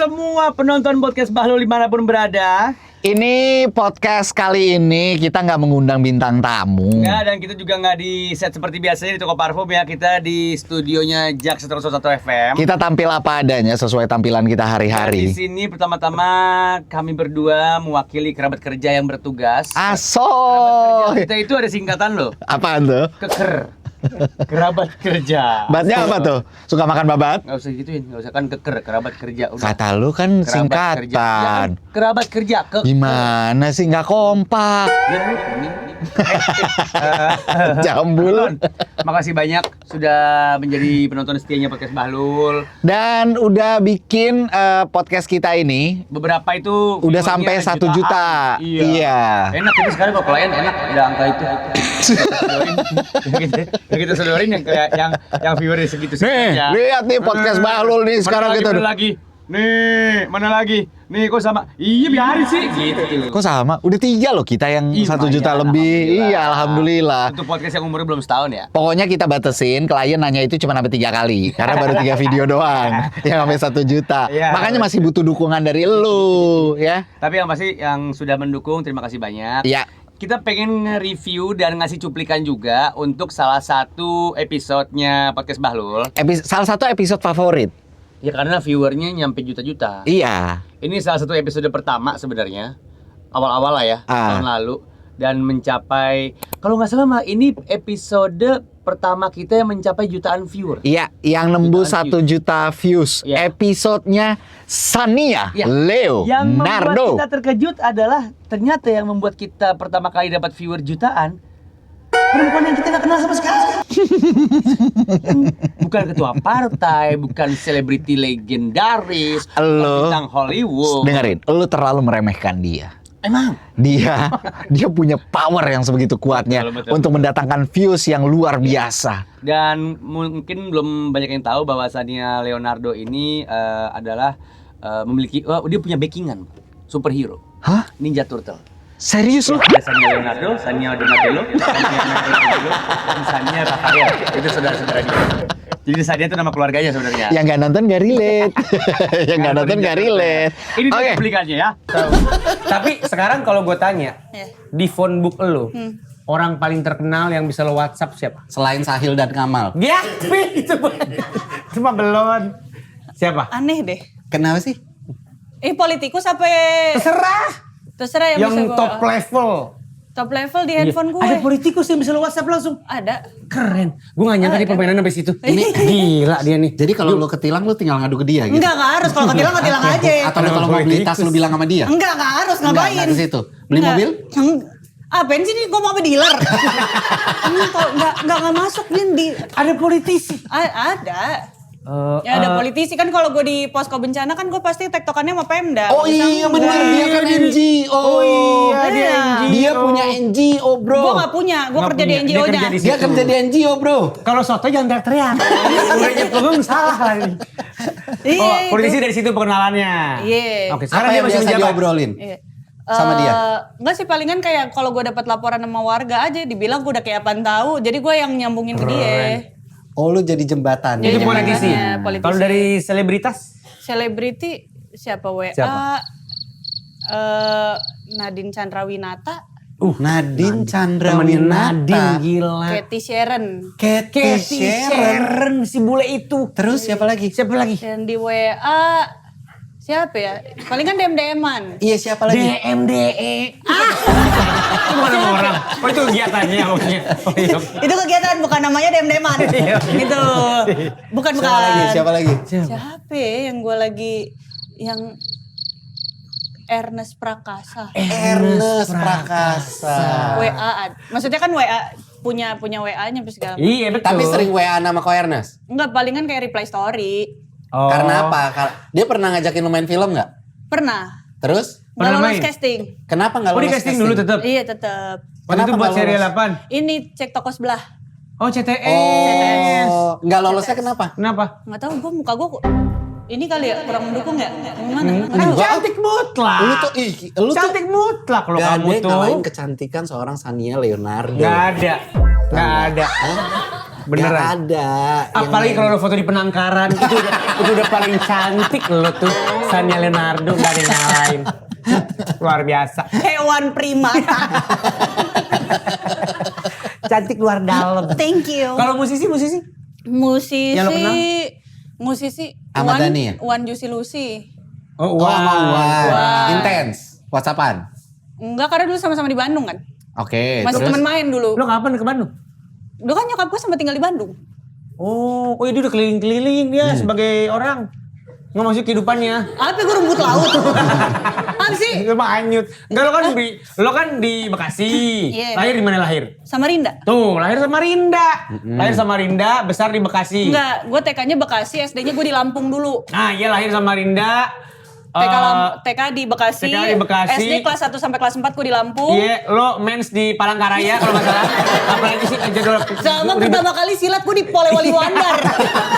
semua penonton podcast Bahlul dimanapun berada. Ini podcast kali ini kita nggak mengundang bintang tamu. Nggak, dan kita juga nggak di set seperti biasanya di toko parfum ya. Kita di studionya Jak 101 FM. Kita tampil apa adanya sesuai tampilan kita Di hari-hari. sini pertama-tama kami berdua mewakili kerabat kerja yang bertugas. Aso. Kerja kita itu ada singkatan loh. Apaan tuh? Keker. Kerabat kerja. Batnya apa tuh? Suka makan babat? Nggak usah gituin, nggak usah kan keker, kerabat kerja. Udah. Kata lu kan Kerabat kerja. Ya kan, singkatan. kerabat kerja. Gimana sih nggak kompak? Ya, ini. Jambul. Makasih banyak sudah menjadi penonton setianya podcast Bahlul. Dan udah bikin podcast kita ini Beberapa itu udah viewernya sampai 1 juta. Iya. Enak itu sekarang kalau klien enak udah angka itu. Kita sodorin yang kayak yang viewernya segitu Nih, saja. lihat nih podcast Bahlul nih sekarang mana kita lagi, udah. mana lagi. Nih, mana lagi? Nih kok sama? Iya biarin sih gitu. Kok sama? Udah 3 loh kita yang Ih, 1 juta lumayan, lebih. alhamdulillah. Iya, alhamdulillah. Untuk podcast yang umurnya belum setahun ya. Pokoknya kita batasin klien nanya itu cuma sampai 3 kali karena baru 3 video doang yang sampai 1 juta. Iya. Makanya masih butuh dukungan dari lu ya. Tapi yang pasti yang sudah mendukung terima kasih banyak. Iya. Kita pengen nge-review dan ngasih cuplikan juga untuk salah satu episodenya podcast Bahlul. Salah satu episode favorit. Ya karena viewernya nyampe juta-juta. Iya. Ini salah satu episode pertama sebenarnya. Awal-awal lah ya, tahun lalu. Dan mencapai, kalau nggak salah ini episode pertama kita yang mencapai jutaan viewer. Iya, yang nembus Jutaan 1 juta views. Iya. Episodenya Sania Ya, Leo yang membuat Nardo. kita terkejut adalah ternyata yang membuat kita pertama kali dapat viewer jutaan perempuan yang kita nggak kenal sama sekali. Bukan ketua partai, bukan selebriti legendaris, Lo bintang Hollywood. dengerin, lu terlalu meremehkan dia. Emang? Dia punya power yang sebegitu kuatnya Betul. untuk mendatangkan views yang luar biasa. Dan mungkin belum banyak yang tahu bahwasannya Leonardo ini adalah memiliki, dia punya backingan superhero, Hah? Ninja Turtle. Serius lu? Ada Sania Leonardo, Sania Donatello, Sania Michelangelo, dan Sania Rafael. Itu saudara-saudara dia. Jadi Sania itu nama keluarganya sebenarnya. Yang nggak nonton nggak relate. Yang nggak nonton nggak relate. Ini Oke. cuplikannya ya. Tapi sekarang kalau gue tanya, di phone book lo, orang paling terkenal yang bisa lo WhatsApp siapa? Selain Sahil dan Kamal. Ya, cuma belum. Siapa? Aneh deh. Kenapa sih? Politikus sampai terserah yang bisa Yang gua- top level. top level di handphone gue. Ada politikus yang bisa lo WhatsApp langsung. Ada. Keren. Gue gak nyangka nih permainan sampai situ. Ini Gila dia nih. Jadi kalau lu ketilang lu tinggal ngadu ke dia gitu. Enggak harus. Kalau ketilang aja. Atau lu kalau mau beli tas lu bilang sama dia. Enggak harus Enggak, ngapain. enggak ke situ. Beli Enggak. mobil? Apaan sih nih? Gue mau apa dealer? Enggak masuk nih di. Ada politisi. Ada. Ya ada politisi kan kalau gue di posko bencana kan gue pasti tektokannya sama Pemda. Oh iya benar dia kan NGO. Oh iya, dia Iya. NGO. Dia punya NGO, Bro. Gue gak punya. Gue Nggak kerja di punya. Dia NGO-nya. kerja di Dia kerja di NGO, Bro. Kalau soto jangan teriak-teriak. Udah nyetulung salah lagi. Iya, Oh, itu. politisi dari situ perkenalannya. Iya. Oke, Apa sekarang dia yang masih biasa menjabat. diobrolin? Iya. Sama dia? Enggak sih, palingan kayak kalau gue dapat laporan sama warga aja dibilang gue udah kayak apaan tahu. Jadi gue yang nyambungin ke dia. Oh lu jadi jembatan. Jadi Itu politisi. jembatannya, politisi. Kalau dari selebritas? Selebriti siapa WA? Siapa? Nadine Chandrawinata, Nadine Temennya Chandrawinata. Nadine gila. Cathy Sharon. Cathy Cathy Sharon. Sharon si bule itu. Terus siapa lagi? Siapa lagi? Dan di WA siapa ya? Palingan DM-DM-an. Iya siapa lagi? DMDE. Itu bukan nama orang. Oh itu kegiatannya maksudnya. Oh iya. Itu kegiatan bukan namanya DM-DM-an. Gitu. Bukan. Siapa lagi? Siapa ya yang gue lagi yang Ernest Prakasa. Ernest Prakasa. WA. Maksudnya kan WA punya WA-nya sampai segala. Iya betul. Tapi sering WA nama ko Ernest. Enggak, palingan kayak reply story. Oh. Karena apa? Dia pernah ngajakin lu main film nggak? Pernah. Terus? Nggak Pernah lolos main? casting. Kenapa nggak Oh di lolos casting dulu tetap. Iya tetap. Waktu itu Kenapa buat nggak serial lolos? apaan? Ini cek toko sebelah. Oh CTS. Oh, nggak lolosnya kenapa? Kenapa? Nggak tahu gue muka gue ini kali ya kurang mendukung ya? Gimana? Kan cantik mutlak. Lu tuh Cantik mutlak kalau gak kamu ada yang tuh. ngalahin kecantikan seorang Sania Leonardo. Gak ada. Gak ada. Beneran. Gak ada. Apalagi kalau lo foto di penangkaran itu udah paling cantik lo tuh. Sania Leonardo gak ada yang ngalahin. Luar biasa. Hewan prima. Cantik luar dalam. Thank you. Kalau musisi? Yang lo kenal? Musisi Ahmad Dhani ya? Wan Juicy Lucy. Oh, Oh, Wan. Wan. Intens. WhatsAppan. Enggak, karena dulu sama-sama di Bandung kan. Oke. Masih terus? temen main dulu. Lo kapan ke Bandung? Dulu kan nyokap gue sempat tinggal di Bandung. Oh, dia udah keliling-keliling dia sebagai orang. Nggak maksud kehidupannya. Apa gue rumput laut? Apa sih? Itu mah anyut. Enggak, lo kan di Bekasi. Iya. Lahir di mana lahir? Samarinda. Tuh, lahir sama Rinda. Lahir sama Rinda, besar di Bekasi. Enggak, gue TK-nya Bekasi, SD-nya gue di Lampung dulu. Nah, iya lahir sama Rinda. TK di Bekasi, TK di Bekasi. SD kelas 1 sampai kelas 4 gue di Lampung. Iya, lo mens di Palangkaraya kalau nggak salah. Apalagi sih jadwal. Sama pertama kali silat gue di Polewali Mandar.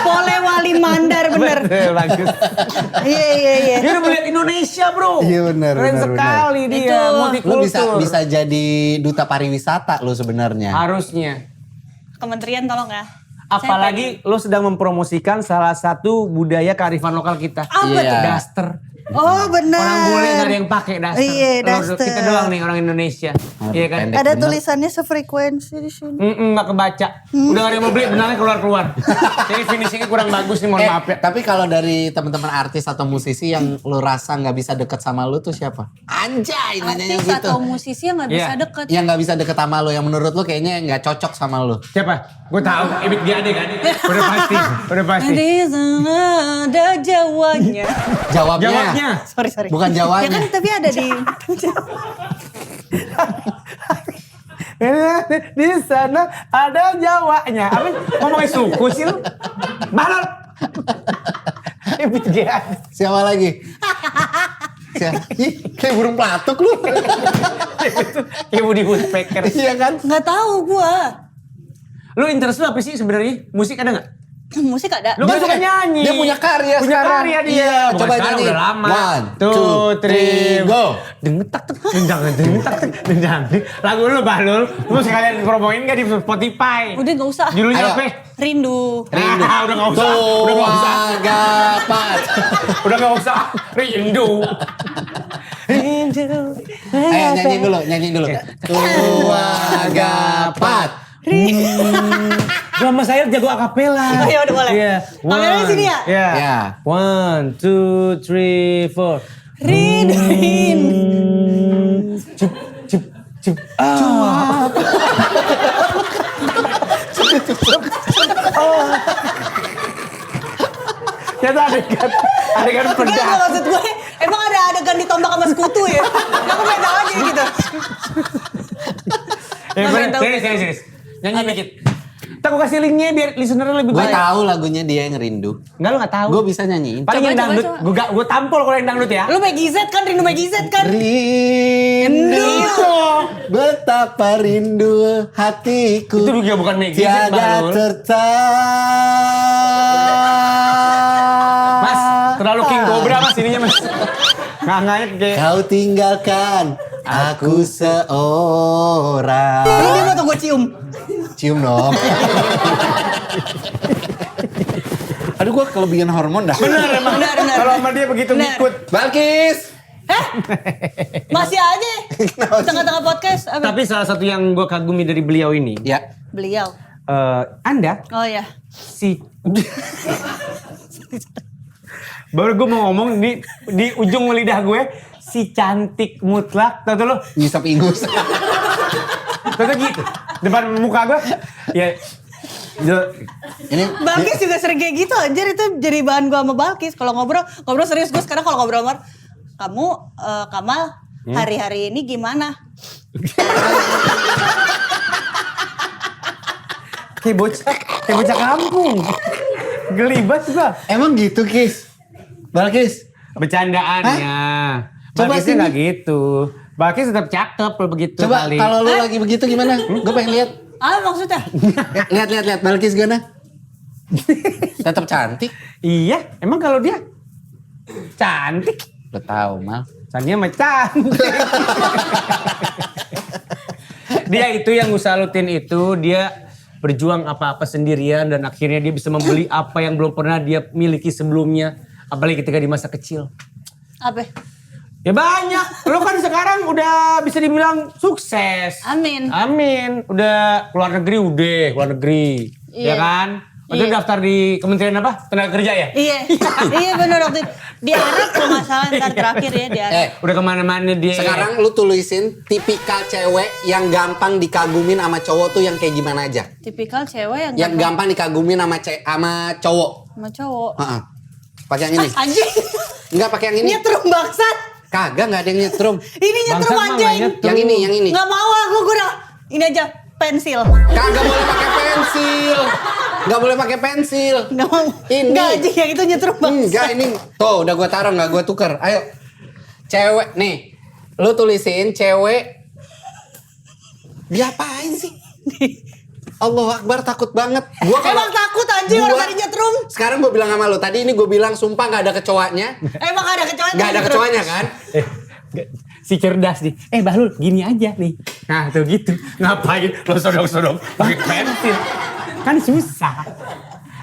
Polewali Mandar bener. Betul, bagus. Iya. Dia udah melihat Indonesia, bro. Iya, benar, Keren benar, sekali dia, Itu. Lu multikultur. bisa jadi duta pariwisata lu sebenarnya. Harusnya. Kementerian tolong ya. Apalagi lo sedang mempromosikan salah satu budaya kearifan lokal kita. Apa Iya. tuh? Daster. Oh benar. Orang bule gak ada yang pakai daster. Iya, Lo- daster. Kita doang nih orang Indonesia. Iya kan? pendek. Ada bener. tulisannya sefrekuensi di sini. Nggak kebaca. Udah gak ada yang mau beli, benangnya keluar. Jadi finishingnya kurang bagus nih, mohon maaf ya. Tapi kalau dari teman-teman artis atau musisi yang lu rasa nggak bisa deket sama lu tuh siapa? Anjay, nanyanya Artis gitu. atau musisi yang nggak bisa Iya. deket. Yang nggak bisa deket sama lu, yang menurut lu kayaknya nggak cocok sama lu. Siapa? Gue tahu, Ebit G.Ade kan? Udah pasti. Di sana ada Jawanya. Jawabnya. Sorry. Bukan Ya Jawanya. kan tapi ada di. Di sana ada Jawanya. Apa? Ngomongin suku sih lu? Balon. Ebit G.Ade. Siapa lagi? Ih, kayak burung pelatuk lu. Kayak Woody Woodpecker. Iya kan? Nggak tahu gua. Lu interest lu apa sih sebenarnya? Musik ada nggak? Musik ada. Lu kan suka nyanyi. Dia punya karya Punya sekarang. karya dia. Iya, Bukan coba sekarang, nyanyi. udah lama. 1, 2, 3, go. Dengetak tek, dendang. Lagu lu Bahlul, lu sekalian promoin gak di Spotify? Udah nggak usah. Judulnya Ayo. apa? Rindu. Rindu. Udah nggak usah. Udah nggak usah. Agapat. Udah nggak usah. Rindu. Ayo nyanyi dulu. Agapat. Gama saya jago akapela. Oh, ya udah boleh. Iya. Kameranya sini ya? Iya. Ya. 1, 2, 3, 4. Rindu. Cup. Ah. Ya tuh adegan Enggak, pedas. maksud gue emang ada adegan ditombak sama sekutu ya? Aku pengen tahu aja gitu. Pengen tahu. Serius. Nyanyi dikit. Ntar gue kasih linknya biar listener lebih Gue banyak. tahu lagunya dia yang rindu. Enggak, lu gak tahu. Gue bisa nyanyiin. Paling Coba, yang dangdut, coba. gue tampol kalau yang dangdut ya. Lu Maggie Z kan, Rindu Maggie Z kan? Rindu. Betapa rindu hatiku. Itu juga bukan Maggie Z, Tiada Bahlul. Mas, terlalu King Cobra mas ininya mas. Nganganya kayak. Kau tinggalkan aku seorang. Ini dia mau tuh gue cium. Cium dong. Aduh, gue kelebihan hormon dah. Bener emang. Benar. Kalau sama dia begitu Benar. ngikut. Balkis. Masih aja. Tengah-tengah podcast. Apa? Tapi salah satu yang gue kagumi dari beliau ini. Ya. Beliau. Anda Oh ya. si baru gue mau ngomong di ujung lidah gue si cantik mutlak tau lo Ngisap ingus. tau gitu depan muka gue ya Ini Balkis juga sering kayak gitu anjir, itu jadi bahan gua sama Balkis. Kalau ngobrol serius gue sekarang kalau ngobrol sama kamu Kamal hari-hari ini gimana? kayak bocah kampung gelibet gua emang gitu, Kis. Balkis. bercandaannya Coba Balkisnya sini. nggak gitu. Balkis tetap cakep begitu Coba kali. kalau lu lagi begitu gimana? Gue pengen lihat. Ah maksudnya? Lihat Balkis gimana? Tetap cantik. Iya, emang kalau dia cantik. Lo tahu, Mal. Sania mah cantik. Dia itu yang gue salutin itu dia berjuang apa-apa sendirian dan akhirnya dia bisa membeli apa yang belum pernah dia miliki sebelumnya, apalagi ketika di masa kecil. Apa? Ya banyak. Lo kan sekarang udah bisa dibilang sukses. Amin. Amin. Udah keluar negeri. Iya. Ya kan? Waktu Iya. daftar di Kementerian apa? Tenaga Kerja ya? Iya, iya benar waktu itu. Di Arab kalau nggak salah ntar terakhir ya di Arab. Udah kemana-mana dia. Sekarang lu tulisin tipikal cewek yang gampang dikagumin sama cowok tuh yang kayak gimana aja? Tipikal cewek Yang gampang dikagumin sama cowok. sama cowok. Heeh. Pakai yang ini. Anjing. Enggak pakai yang ini. Nyetrum bangsat. Kagak, enggak ada yang nyetrum. Ini nyetrum Bangsat mah nggak anjing. nyetrum. Yang ini. Nggak mau aku udah. Ini aja pensil. Kagak boleh pakai pensil. Enggak boleh pakai pensil. Nggak mau. Ini. Nggak anjing yang itu nyetrum bangsat. Enggak ini. Tuh udah gue taruh nggak gue tuker. Ayo. Cewek nih. Lu tulisin cewek. Diapain sih? Allahu Akbar takut banget. Gua kalau Emang takut anjing orang tadi nyetrum. Sekarang gue bilang sama lu. Tadi ini gue bilang sumpah nggak ada kecoanya. Emang ada kecoanya. Nggak ada kecoanya kan? Si cerdas nih. Bahlul gini aja nih. Nah tuh gitu. Ngapain lo sodok-sodok pakai pensil? Kan susah.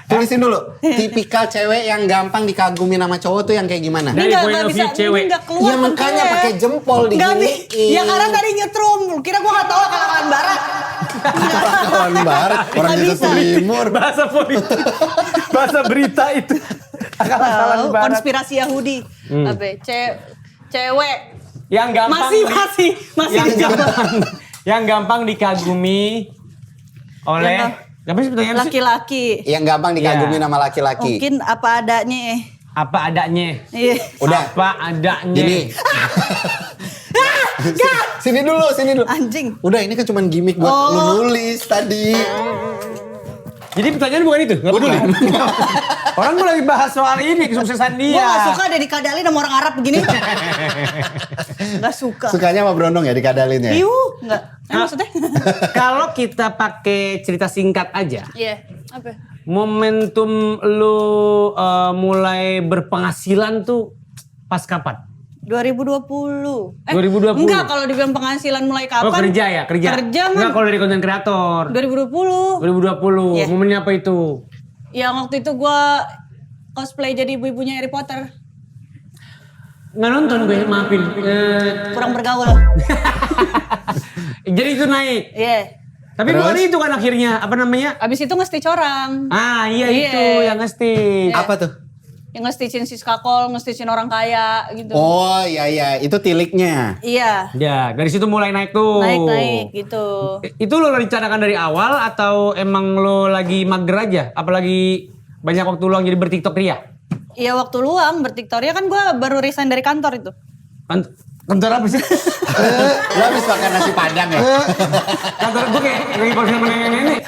Tulisin dulu. Tipikal cewek yang gampang dikagumin sama cowok tuh yang kayak gimana? Dari Nggak, point nggak of view bisa, cewek. nggak keluar Ya makanya bentuknya. pakai jempol Nggak diginiin. Ya karena tadi nyetrum. Kira gua nggak tahu kalangan barat. Kawan barat. Orang Nggak itu bisa. timur. Bahasa politik. Bahasa berita itu. Akal-akalan Tahu, barat. konspirasi Yahudi. Apa? Cewek. Yang gampang Masih yang dijawab. gampang, yang gampang dikagumi oleh apa sih pertanyaannya sih? Laki-laki. Yang gampang dikagumin Iya. sama laki-laki. Mungkin apa adanya. Apa adanya? Iya. Udah. Apa adanya? Gini. Sini dulu. Anjing. Udah ini kan cuma gimmick buat lu nulis tadi. Jadi pertanyaan bukan itu? Nggak boleh. Orang gue lagi bahas soal ini kesuksesan Gue dia. gak suka deh dikadalin sama orang Arab begini. Gak suka. Sukanya sama Brondong ya dikadalin ya? Iu, enggak. Maksudnya? Kalau kita pakai cerita singkat aja, Iya. Apa? momentum lu mulai berpenghasilan tuh pas kapan? 2020. 2020. Enggak, kalau dibilang penghasilan mulai kapan? Oh kerja ya, kerja. Kerja Enggak mah kalau dari konten kreator. 2020. 2020. Iya. Momennya apa itu? Yang waktu itu gue cosplay jadi ibu-ibunya Harry Potter. Nggak nonton gue, maafin. Kurang bergaul. Jadi itu naik. Iya. Tapi bukan itu kan akhirnya, apa namanya? Abis itu nge-stitch orang. Ah iya Iya. itu yang nge-stitch. Apa tuh? Yang nge-stitchin si skakol, nge-stitchin orang kaya gitu. Oh iya itu tiliknya. Iya. Ya, dari situ mulai naik tuh. Naik-naik gitu. Itu lo rencanakan dari awal atau emang lo lagi mager aja? Apalagi banyak waktu luang jadi bertiktok ria? Iya waktu luang bertiktoria kan gue baru resign dari kantor itu. Kantor apa sih? Lu habis makan nasi padang ya? Kantor gue kayak lagi konser sama nenek-nenek.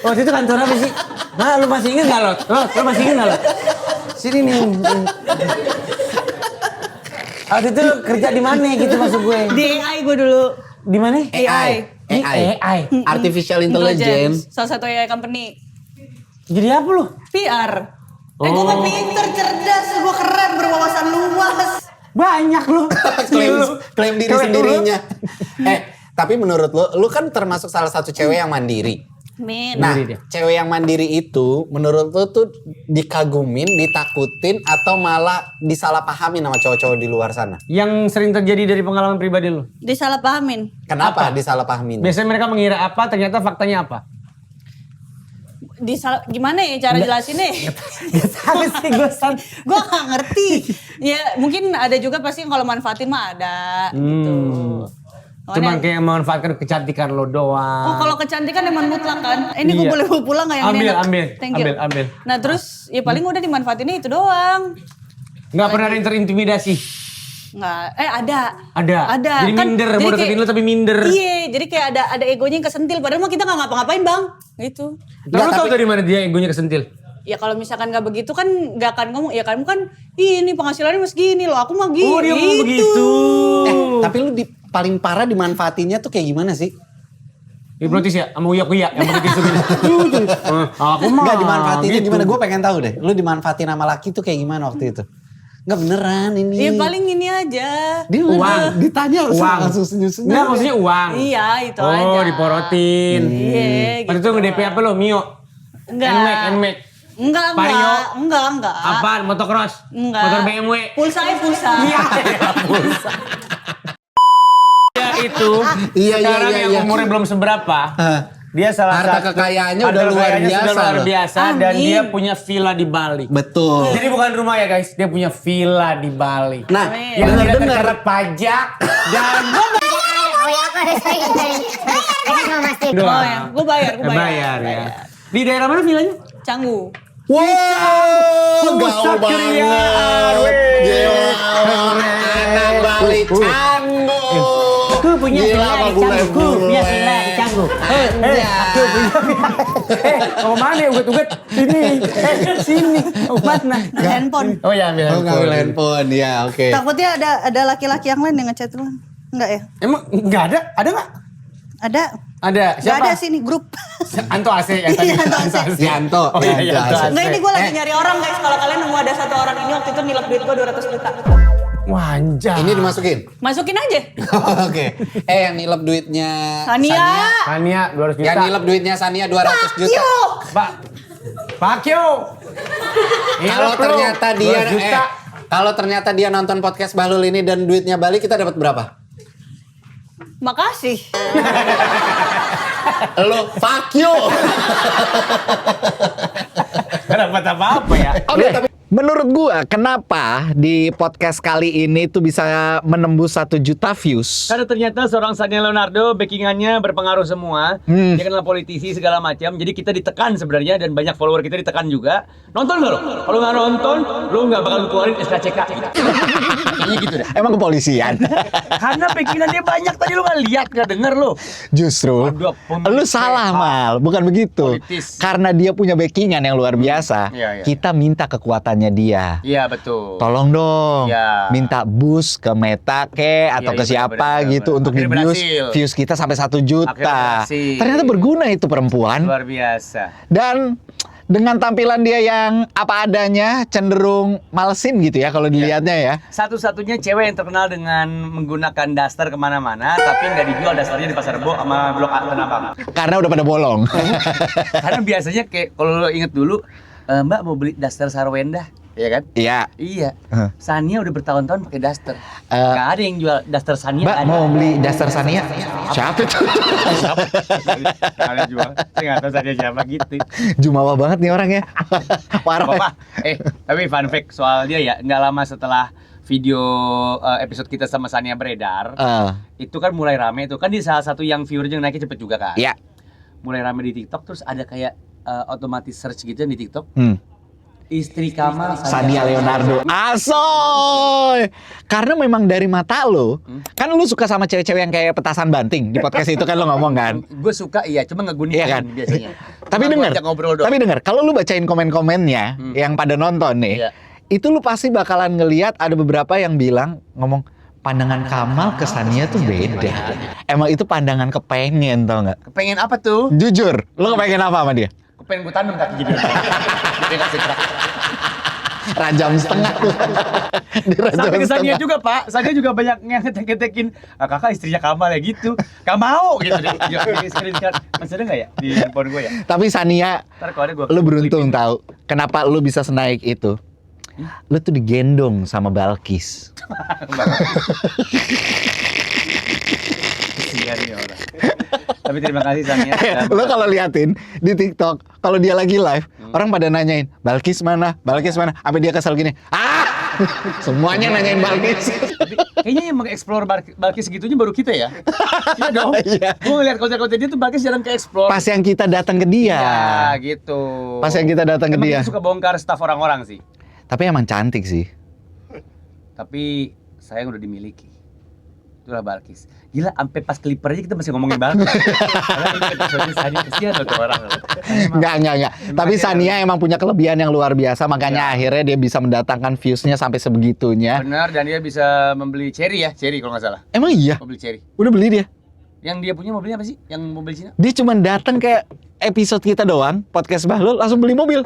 Waktu itu kantor apa sih? Nah, lu masih inget gak lo? Lu masih inget gak lo? Sini nih. Waktu itu lu kerja di mana gitu maksud gue? Di AI gue dulu. Di mana? AI. Artificial Intelligence. Salah satu AI company. Jadi apa lu? PR. Gue kan pinter, cerdas, gue keren, berwawasan luas. Banyak lu. klaim diri Keren sendirinya. Tapi menurut lu kan termasuk salah satu cewek yang mandiri. Min. Nah, Mandiri dia. cewek yang mandiri itu menurut lu tuh dikagumin, ditakutin atau malah disalahpahamin sama cowok-cowok di luar sana? Yang sering terjadi dari pengalaman pribadi lu? Disalahpahamin. Kenapa disalahpahamin? Biasanya mereka mengira apa, ternyata faktanya apa? Gimana ya cara jelasinnya? Gak tahu sih gue Gue gak ngerti. Ya mungkin ada juga pasti yang kalau manfaatin mah ada gitu. Cuma kayak memanfaatkan kecantikan lo doang. Oh kalau kecantikan emang mutlak kan? Ini gue Iya. boleh bawa pulang gak yang ini? enak? Ambil. Thank you. Ambil. Nah terus ya paling udah dimanfaatinnya itu doang. Gak pernah ada yang terintimidasi? Nggak, ada. Ada. Jadi minder, mau jadi deketin lu tapi minder. Iya, jadi kayak ada egonya yang kesentil. Padahal mah kita nggak ngapa-ngapain bang, gitu. Lalu tau dari mana dia egonya kesentil? Ya kalau misalkan nggak begitu kan nggak akan ngomong. Ya kamu kan, ini penghasilannya mas gini loh, aku mah gini. Oh dia ngomong begitu. Tapi lu paling parah dimanfaatinnya tuh kayak gimana sih? Hipnotis ya? Sama uyak-uyak yang pakai tisu gini. Aku mah Enggak dimanfaatinnya gitu. gimana? Gue pengen tahu deh. Lu dimanfaatin sama laki tuh kayak gimana waktu itu? Enggak beneran ini. Iya paling ini aja. Dia Uang. ditanya Uang. langsung senyum-senyum. Enggak, maksudnya uang. Iya itu aja. Oh, diporotin. Iya Waktu gitu. itu nge-DP apa lo, Mio? Enggak. Nmax. Enggak. Vario. Enggak. Apaan? Motocross? Enggak. Motor BMW? Pulsa. Iya, pulsa. Dia itu Iya, sekarang iya, yang iya. umurnya belum seberapa. Dia salah Harta satu kekayaannya harta udah luar kekayaannya biasa sudah luar loh. biasa dan Amin. dia punya villa di Bali. Betul. Jadi bukan rumah ya guys, dia punya villa di Bali. Nah, Amin. Yang tidak bener-bener terkena pajak dan Oh ya, gue bayar. bayar ya. Di daerah mana villanya? Canggu. wow, Pusat gaul keriaan, banget. weh. Gila, anak Bali Canggu. Aku punya Gila, villa sama di Canggu. bule-bule. Punya villa di Canggu. Aku punya villa. Mau mana uget-uget? Sini. Sini. Mana? Handphone. Oh ya, ambil Oh, ngambil handphone. handphone, ya oke. Takutnya ada laki-laki yang lain yang ngechat lu. Enggak ya? Emang enggak ada? Ada enggak? Ada. Ada. Enggak Siapa? ada sih nih grup. Anto AC yang tadi. Iya, Anto AC. Yanto. Oh iya, Yanto Yanto AC. AC. Enggak ini gue lagi nyari orang guys. Kalau kalian nemu ada satu orang ini waktu itu nilep duit gue 200 juta. Wah, anjay. Ini dimasukin. Masukin aja. Oke. Yang nilep duitnya Sania. Sania 200 juta. Yang nilep duitnya Sania 200 juta. Yuk. Pak Kyo. Kalau ternyata dia 200 juta. kalau ternyata dia nonton podcast Bahlul ini dan duitnya balik, kita dapat berapa? Makasih. Lo fuck you. Gak dapat apa-apa ya. Oke, menurut gua kenapa di podcast kali ini tuh bisa menembus 1 juta views? Karena ternyata seorang Sania Leonardo backingannya berpengaruh semua. Dia kenal politisi segala macam. Jadi kita ditekan sebenarnya dan banyak follower kita ditekan juga. Nonton nggak lo? Kalau nggak nonton, lo nggak bakal keluarin SKCK. Kayaknya gitu dah. Emang kepolisian? Karena backingan dia banyak tadi lo nggak lihat nggak denger lo. Justru, Aduh, pemimpin lu salah sehat. Mal, bukan begitu. Politis. Karena dia punya backingan yang luar biasa, Iya, iya. kita minta kekuatannya dia. Iya betul. Tolong dong, Iya. minta boost ke Meta atau Iya, ke iya, siapa benar, gitu benar. untuk Akhirnya di-boost berhasil. views kita sampai 1 juta. Akhirnya berhasil. Ternyata berguna itu perempuan. Luar biasa. Dan dengan tampilan dia yang apa adanya, cenderung malesin gitu ya kalau dilihatnya ya. Satu-satunya cewek yang terkenal dengan menggunakan daster kemana-mana, tapi nggak dijual dasternya di Pasar Rebo sama Blok A Tanah Abang. Karena udah pada bolong. Karena biasanya kayak kalau lo inget dulu, Mbak mau beli daster Sarwenda, ya kan? Iya. Iya. Huh. Sania udah bertahun-tahun pakai daster. Eh, Nggak ada yang jual daster Sania. Mbak ada. mau beli daster Sania? Siapa itu? Nggak ada jual. Saya nggak tahu Sania siapa gitu. Jumawa banget nih orangnya. Parah. Apa? Tapi fun fact soal dia ya, nggak lama setelah video episode kita sama Sania beredar, itu kan mulai rame tuh. Kan dia salah satu yang viewernya naiknya cepet juga kan. Iya. Mulai rame di TikTok, terus ada kayak otomatis search gitu di TikTok. Istri Kamal Sania Leonardo. Asoy. Karena memang dari mata lo, kan lu suka sama cewek-cewek yang kayak petasan banting di podcast itu kan lo ngomong kan. Gue suka iya, cuma ngeguniin Iya kan? biasanya. Tapi Cuma gua dengar, ajak ngobrol doang. tapi dengar, kalau lu bacain komen-komennya yang pada nonton nih, Iya. itu lu pasti bakalan ngelihat ada beberapa yang bilang ngomong pandangan Kamal ke Sania tuh beda. Emang itu pandangan kepengen tau nggak? Kepengen apa tuh? Jujur, lu kepengen apa sama dia? Kepengen gue tanam kaki jadi. Dia kasih gerak. Rajam setengah tuh. Dirajam Sampai ke Sania setengah. juga Pak, Sania juga banyak ngetek-ngetekin, kakak istrinya Kamal ya gitu. Gak mau gitu deh. Di screenshot. Masih ada gak ya di handphone gue ya? Tapi Sania, Ntar kalau ada gue lu beruntung tahu. Kenapa lu bisa senaik itu? Lu tuh digendong sama Balkis. Kesian nih orang. Tapi terima kasih Sania. Lo kalau liatin di TikTok, kalau dia lagi live, orang pada nanyain, Balkis mana? Balkis mana? Sampai dia kesel gini, semuanya nanyain Balkis. Tapi kayaknya yang mengeksplor Balkis segitunya baru kita ya. Iya dong. Iya. Gue ngeliat konten-konten dia tuh Balkis jarang ke-explore. Pas yang kita datang ke dia. Ya gitu. Pas yang kita datang ke Emang dia. kita suka bongkar staff orang-orang sih. Tapi emang cantik sih. Tapi sayang udah dimiliki. Itulah Balkis. Gila, sampai pas Clipper aja kita masih ngomongin Balkis. Karena ini episode Sania kesian loh tuh orang. Enggak. Tapi Sania emang punya kelebihan yang luar biasa, makanya akhirnya dia bisa mendatangkan views-nya sampai sebegitunya. Benar, dan dia bisa membeli cherry ya, cherry kalau nggak salah. Emang iya? Mau beli cherry. Udah beli dia? Yang dia punya mobilnya apa sih? Yang mobil Cina? Dia cuma datang ke episode kita doang, podcast Bahlul, langsung beli mobil.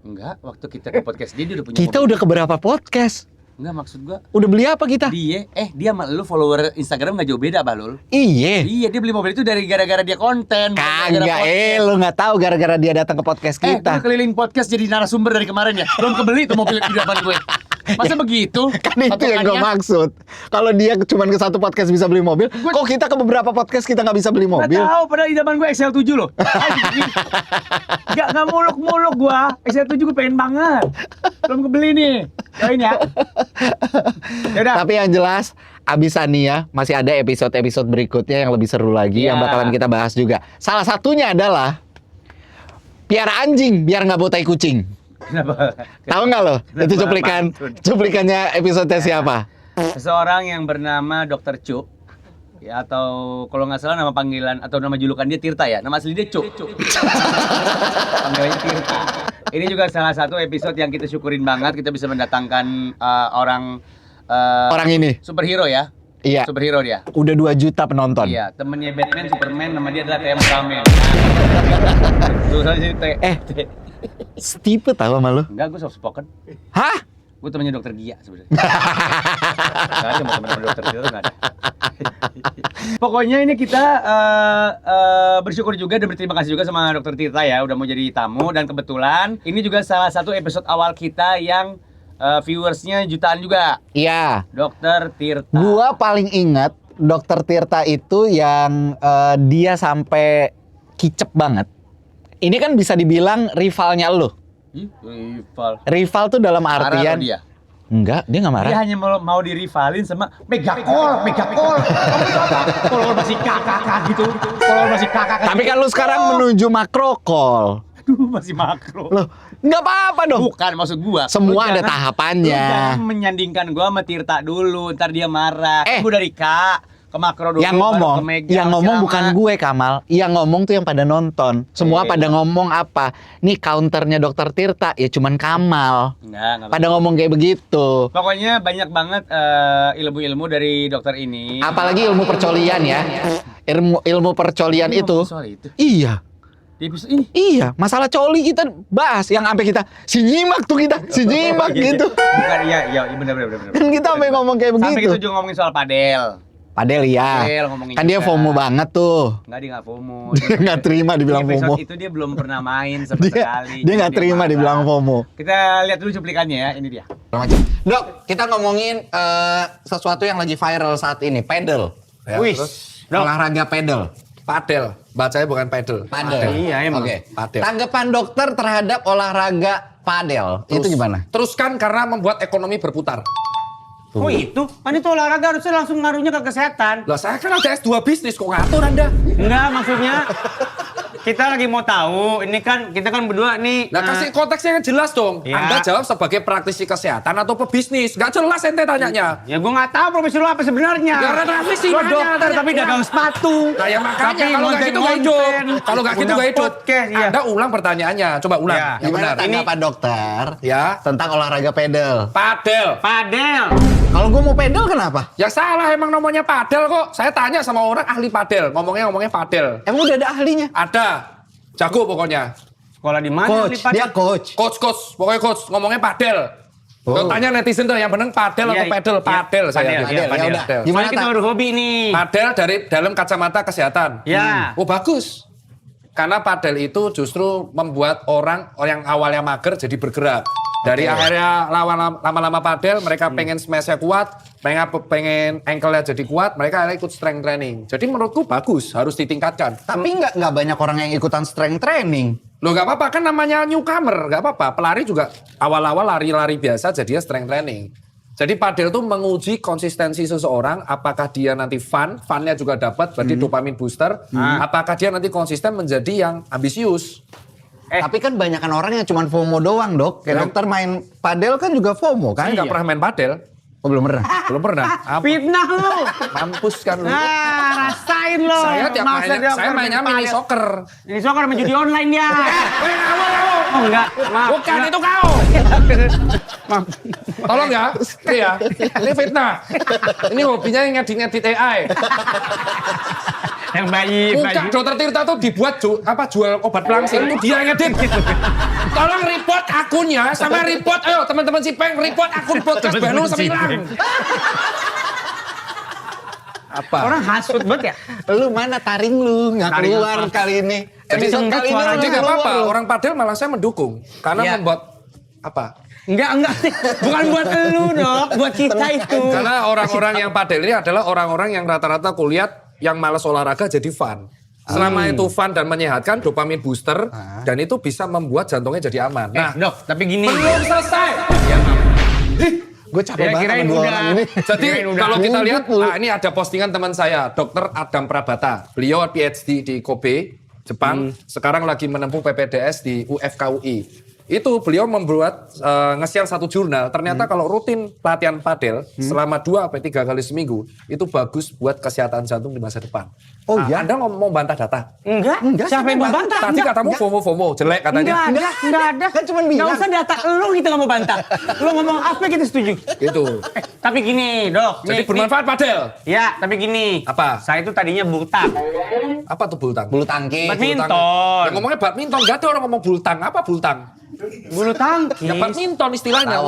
Enggak, waktu kita ke podcast dia udah punya Kita mobil. udah ke berapa podcast? Enggak, maksud gua Udah beli apa kita? dia sama lu follower Instagram nggak jauh beda, Balul. Iya. Iya, dia beli mobil itu dari gara-gara dia konten. bukan gara-gara Kagak, podcast. lu nggak tahu gara-gara dia datang ke podcast Gua kita. keliling podcast jadi narasumber dari kemarin ya. Belum kebeli tuh mobil di depan gue. Masa begitu? Kan itu yang gue maksud. Kalau dia cuma ke satu podcast bisa beli mobil, kok kita ke beberapa podcast kita nggak bisa beli mobil? Nggak tahu, padahal di depan gue XL7 loh. Gak muluk-muluk gua. XL7 gue pengen banget. Belum kebeli nih. Doain ya. Yaudah. Tapi yang jelas, abis Ania masih ada episode-episode berikutnya yang lebih seru lagi yang Iya. bakalan kita bahas juga. Salah satunya adalah piara anjing biar nggak botai kucing. Kenapa? Tahu nggak lo? Itu cuplikannya episode siapa? Seseorang yang bernama Dr. Cuk. Ya, atau kalau nggak salah nama panggilan atau nama julukan dia Tirta ya. Nama asli dia Cuk. Panggilannya Tirta. Ini juga salah satu episode yang kita syukurin banget. Kita bisa mendatangkan orang Orang ini. superhero ya. Iya. Superhero dia. Udah 2 juta penonton. Iya, temennya Batman, Superman, nama dia adalah TM Ramen. Tulisannya sih T. Stipe tahu sama lo? Enggak, gue soft spoken. Hah? Gue temennya dokter Gia sebenarnya. Gak ada teman-teman dokter Gia tuh nggak ada. Pokoknya ini kita bersyukur juga dan berterima kasih juga sama dokter Tirta ya udah mau jadi tamu, dan kebetulan ini juga salah satu episode awal kita yang viewersnya jutaan juga. Iya. Dokter Tirta. Gua paling ingat Dokter Tirta itu yang dia sampai kicep banget. Ini kan bisa dibilang rivalnya lo. Rival. Rival tuh dalam Marah artian lo dia. Enggak, dia nggak marah. Dia hanya mau dirivalin sama Megakol. Kalau masih kakak gitu. Kalau masih kakak. Tapi kan lu sekarang menuju makrokol. Aduh, masih makro. Loh, nggak apa-apa dong. Bukan, maksud gua. Semua Lu ada jangan- tahapannya. Lu jangan menyandingkan gua sama Tirta dulu, ntar dia marah. Gua dari K ke makro dulu. Yang baru ngomong, ke Mega, yang ngomong sama. bukan gue Kamal. Yang ngomong tuh yang pada nonton. Semua pada ngomong apa? Nih counternya Dokter Tirta ya cuman Kamal. Enggak. Pada ngomong kayak begitu. Pokoknya banyak banget ilmu-ilmu dari dokter ini. Apalagi ilmu percolian ya. Ilmu percolian Ini itu. ngomong soal itu. Iya. Di episode ini. Iya, masalah coli kita bahas yang sampai kita si nyimak tuh kita, si nyimak gitu. Bukan, iya, benar. Kan kita sampai ngomong kayak Sampai begitu. kita juga ngomongin soal padel. Padel ya. Padel ngomongin Kan dia juga. FOMO banget tuh. Enggak, dia nggak FOMO. Dia nggak terima dibilang Di episode FOMO. itu dia belum pernah main sama Dia sekali. dia nggak Jadi terima marah. dibilang FOMO. Kita lihat dulu cuplikannya ya, ini dia. Dok, kita ngomongin sesuatu yang lagi viral saat ini, pedal. Ya, Wih, terus olahraga pedal. Padel, bacanya bukan pedal. Padel. Iya, emang. Oke. Padel. Tanggapan dokter terhadap olahraga padel itu gimana? Teruskan karena membuat ekonomi berputar. Oh itu? Kan itu olahraga harusnya langsung ngaruhnya ke kesehatan. Lah saya kan ada S2 bisnis, kok ngatur Anda? Enggak, maksudnya kita lagi mau tahu, ini kan kita kan berdua nih. Nah kasih konteksnya yang jelas dong. Ya. Anda jawab sebagai praktisi kesehatan atau pebisnis. Gak jelas ente tanyanya. Ya gue nggak tahu profesi lu apa sebenarnya. Ya, praktisi, Lo makanya dokter tanya. tapi dagang sepatu. Nah ya makanya Tapi kalau nggak gitu nggak hidup. Kalau nggak gitu nggak hidup. Podcast, ya. Anda ulang pertanyaannya. Coba ulang. Ya. Yang Gimana benar. tanggapan dokter Ya. tentang olahraga pedal? Padel. Padel. Kalau gue mau pedal kenapa? Ya salah emang namanya padel kok. Saya tanya sama orang ahli padel. Ngomongnya padel. Emang udah ada ahlinya? Ada. Jago pokoknya. Sekolah di mana? Coach, Li, Padel? dia coach. Coach. Pokoknya coach. Ngomongnya padel. Oh. Tanya netizen tuh yang bener padel Iya, atau pedal? iya. Padel saya. Padel, bilang. iya, Ya padel. udah. Padel. Gimana Soalnya kita tak? baru hobi nih. Padel dari dalam kacamata kesehatan. Ya. Oh bagus. Karena padel itu justru membuat orang yang awalnya mager jadi bergerak. Dari akhirnya lama-lama padel, mereka pengen smashnya kuat, mereka pengen ankle-nya jadi kuat, mereka akhirnya ikut strength training. Jadi menurutku bagus, harus ditingkatkan. Tapi nggak banyak orang yang ikutan strength training. Loh gak apa-apa, kan namanya newcomer, gak apa-apa. Pelari juga awal-awal lari-lari biasa jadinya strength training. Jadi padel tuh menguji konsistensi seseorang, apakah dia nanti funnya juga dapat, berarti dopamin booster. Apakah dia nanti konsisten menjadi yang ambisius. Tapi kan banyakan orang yang cuma FOMO doang, Dok. Kayak dokter main padel kan juga FOMO kan? Saya gak pernah main padel, Oh, belum pernah. belum pernah. Apa? Fitnah lu. Mampus kan lu. Nah, rasain lo. Saya tiap Masa mainnya, dia saya mainnya main mini padel. soccer. Ini soccer sama judi online dia. Oh enggak, maaf. Bukan itu kau. Maaf. Tolong ya. Iya. Ini fitnah. Ini hobinya ngedit-ngedit AI. Yang bayi. Bukan, Dokter Tirta tuh dibuat jual obat pelangsing. Itu dia yang ngedit. Tolong report akunnya, sama report, ayo teman-teman Cipeng, report akun podcast Banu sama hilang. Apa? Orang hasut banget ya. Lu mana taring lu nggak Taring keluar apa? kali ini. Jadi Episode enggak kali ini suaranya Jadi lu nggak keluar apa-apa, lu. orang Padel malah saya mendukung. Karena Iya. membuat, apa? Enggak. Bukan buat lu, Dok. Buat kita itu. Karena orang-orang yang Padel ini adalah orang-orang yang rata-rata kuliah, yang malas olahraga jadi fun. Selama itu fun dan menyehatkan, dopamin booster, dan itu bisa membuat jantungnya jadi aman. Nah, Dok, tapi gini. belum selesai. Gue capek Ya, banget kirain sama dua udah. orang ini. Jadi Kirain udah. kalau kita Ngumpet lihat, mulu. ini ada postingan teman saya, Dr. Adam Prabata. Beliau PhD di Kobe, Jepang. Sekarang lagi menempuh PPDS di UFKUI. Itu beliau membuat nge-share satu jurnal. Ternyata kalau rutin latihan padel selama 2-3 kali seminggu, itu bagus buat kesehatan jantung di masa depan. Oh iya? Anda mau bantah data? Enggak. Siapa yang mau bantah? Tadi katamu FOMO, jelek katanya. Enggak ada. Kan cuman Enggak bilang. usah data lu kita nggak mau bantah. Lu ngomong apa kita setuju. Itu. Tapi gini, Dok. Jadi nih- bermanfaat padel. Ya, tapi gini. Apa? Saya itu tadinya bultang. Apa tuh bultang? Bulu tangkis. Badminton. Ya, ngomongnya badminton, gak ada orang ngomong bultang. Apa bultang? Bulu tangkis. Ya badminton istilahnya.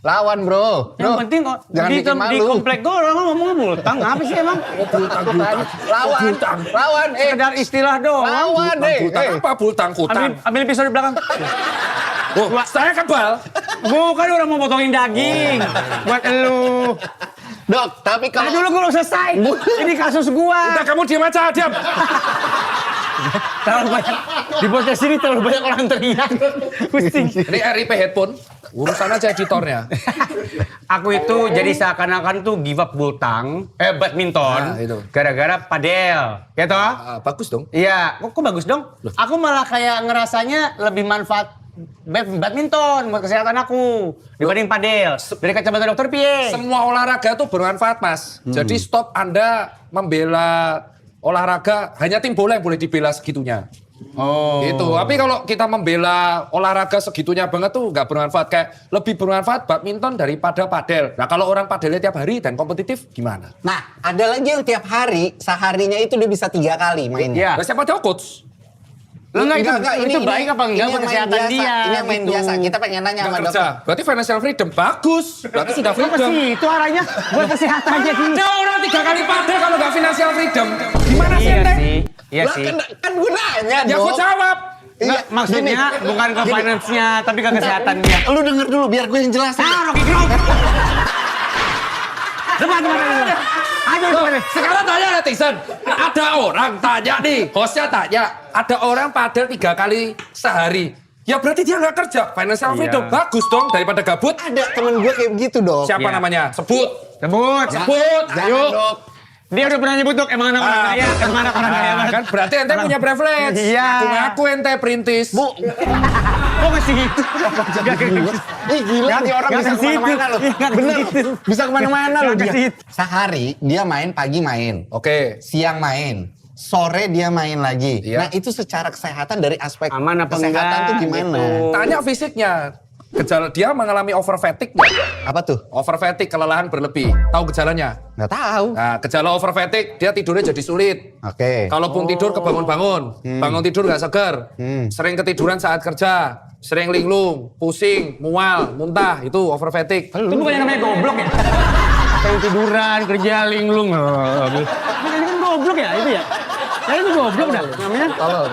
Lawan bro. Yang Bro, penting kok jangan di, bikin di malu. komplek gue orang ngomongnya bultang. Apa sih emang? Lawan. Sekedar istilah doang. Lawan Bultang apa? Bultang kutang. Ambil episode belakang. Oh, saya kebal. Bukan orang mau potongin daging. Buat elu. Dok, tapi Nah kalau dulu gue belum selesai. Ini kasus gua. Udah kamu diam aja, diam. Terlalu banyak. Di podcast ini terlalu banyak orang teriak. Pusing. Ini RIP headphone. Urusan aja editornya. Aku itu jadi seakan-akan tuh give up bultang, badminton, Nah, itu. gara-gara padel, ya toh? Bagus dong. Iya, kok bagus dong? Aku malah kayak ngerasanya lebih manfaat badminton buat kesehatan aku dibanding padel. Dari kacamata dokter piye? Semua olahraga tuh bermanfaat, Mas. Jadi stop Anda membela olahraga, hanya tim bola yang boleh dibela segitunya. Oh. Gitu. Tapi kalau kita membela olahraga segitunya banget tuh nggak bermanfaat. Kayak lebih bermanfaat badminton daripada padel. Nah kalau orang padelnya tiap hari dan kompetitif gimana? nah, ada lagi yang tiap hari, seharinya itu dia bisa 3 kali mainnya. Iya. Nah, siapa tahu coach? Enggak, itu baik apa enggak ini buat yang main kesehatan biasa, dia? Ini yang main gitu. biasa. Kita pengen nanya Nggak sama kerja. dokter. Berarti financial freedom bagus. Berarti sudah Apa freedom. sih itu arahnya buat kesehatannya sih? Ada orang 3 kali padel kalau nggak financial freedom. Gimana sih Iya ente? sih, iya Lah, sih. kan gue nanya Ya dok. aku jawab. Enggak, maksudnya bukan ke finance-nya, tapi ke kesehatannya. Lu denger dulu biar gue yang jelasin. Rocky Grove. Depan. Aduh, Loh, sekarang tanya netizen. Ada orang tanya nih, hostnya tanya. Ada orang padel 3 kali sehari. Ya berarti dia nggak kerja. Financial Iya. freedom bagus dong daripada gabut. Ada temen gue kayak begitu dok. Siapa Iya. namanya? Sebut. Sebut. Sebut. Jangan Ayo. dok. Dia udah pernah nyebut dok, emang anak orang kaya, emang anak orang kaya banget. Kan berarti ente punya privilege. Iya. Ngaku ente perintis. Bu, Kok masih gitu? Gak ke situ. ih gila nih orang Nggak bisa ke situ. kemana-mana loh. Nggak ke Bener, situ. bisa kemana-mana loh Nggak ke dia. situ. Sehari dia main, pagi main. Oke. Siang main. Sore dia main lagi. Iya. Nah itu secara kesehatan dari aspek Aman apa kesehatan enggak, tuh gimana? gitu. Tanya fisiknya. Gejala dia mengalami over fatigue nggak? Apa tuh? Over fatigue, kelelahan berlebih. Tahu gejalanya? Nggak tahu. Nah, gejala over fatigue, dia tidurnya jadi sulit. Oke. Kalaupun tidur kebangun-bangun, bangun tidur nggak seger, sering ketiduran saat kerja, sering linglung, pusing, mual, muntah, itu over fatigue. Itu bukan yang namanya goblok ya? Pengen tiduran, kerja, linglung. Ini kan goblok ya itu ya? Ya itu goblok dah namanya. Salah.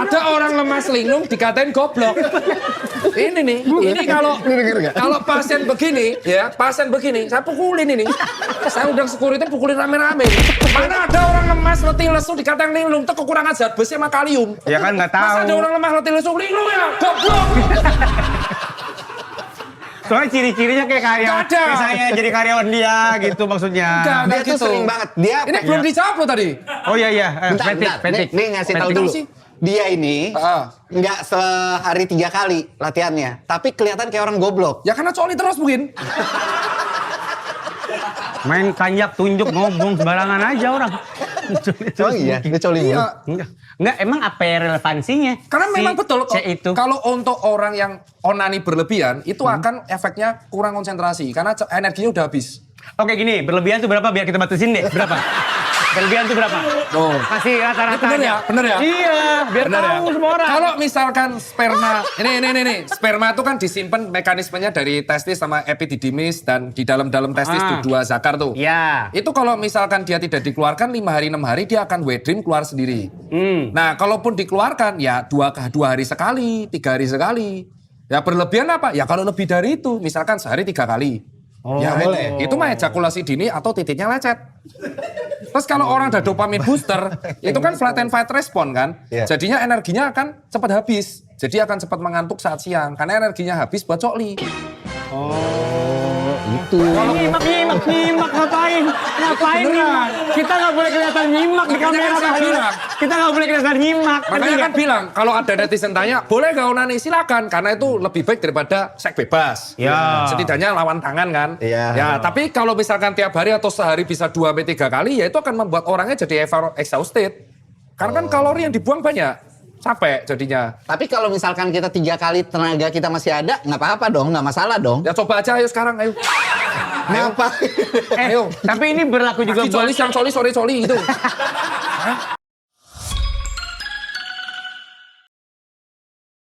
Ada orang lemas linglung dikatain goblok. Ini nih, ini kalau pasien begini, ya pasien begini, saya pukulin ini. Saya undang security pukulin rame-rame. Mana ada orang lemas letih lesu dikatain linglung, itu kekurangan zat besi sama kalium. Ya kan nggak tahu. Masa ada orang lemah letih lesu linglung ya, goblok. Soalnya ciri-cirinya kayak karyawan. Nggak ada. Kayak saya jadi karyawan dia gitu maksudnya. Nggak, Dia tuh gitu. sering banget. Dia Ini belum dijawab lo tadi. Oh iya iya. bentar, bentar. Nih ngasih tahu Fatigue dulu. sih. Dia ini nggak sehari 3 kali latihannya, tapi kelihatan kayak orang goblok. Ya karena coli terus mungkin. Main kanjak tunjuk ngomong sembarangan aja orang. Oh iya, dia coli mulu. Iya. Enggak, emang apa ya relevansinya? Karena si memang betul C itu. kalau untuk orang yang onani berlebihan itu akan efeknya kurang konsentrasi karena energinya udah habis. Oke gini, berlebihan tuh berapa biar kita batasin deh. Berapa? Kelebihan tuh berapa? Tuh. Kasih rata-rata Bener ya? aja. Bener ya? Iya, biar Bener tahu semua orang. Kalau misalkan sperma, ini, sperma itu kan disimpan mekanismenya dari testis sama epididymis dan di dalam testis tuh dua zakar tuh. Iya. Itu kalau misalkan dia tidak dikeluarkan 5 hari 6 hari dia akan wet dream keluar sendiri. Nah, kalaupun dikeluarkan ya 2 hari sekali, 3 hari sekali. Ya berlebihan apa? Ya kalau lebih dari itu, misalkan sehari 3 kali. Ya boleh. Itu mah ejakulasi dini atau titiknya lecet. Terus kalau orang ada dopamin booster, itu kan flat and fight respon kan. Jadinya energinya akan cepat habis. Jadi akan cepat mengantuk saat siang karena energinya habis buat cokli. Nyimak Ngapain nyimak? Kita nggak boleh kelihatan nyimak di Makanya kamera. kan saya Pak. bilang. Kita nggak boleh kelihatan nyimak. Makanya kan bilang, kalau ada netizen tanya, boleh gak onani? Silakan, karena itu lebih baik daripada seks bebas. Ya. Setidaknya lawan tangan kan. Iya. Ya, tapi kalau misalkan tiap hari atau sehari bisa 2-3 kali, ya itu akan membuat orangnya jadi exhausted. Karena kan kalori yang dibuang banyak. Capek jadinya. Tapi kalau misalkan kita 3 kali tenaga kita masih ada, nggak apa-apa dong, nggak masalah dong. Ya coba aja ayo sekarang, ayo. Kenapa? Ayo. Tapi ini berlaku juga Kaki coli, siang coli, sore coli gitu.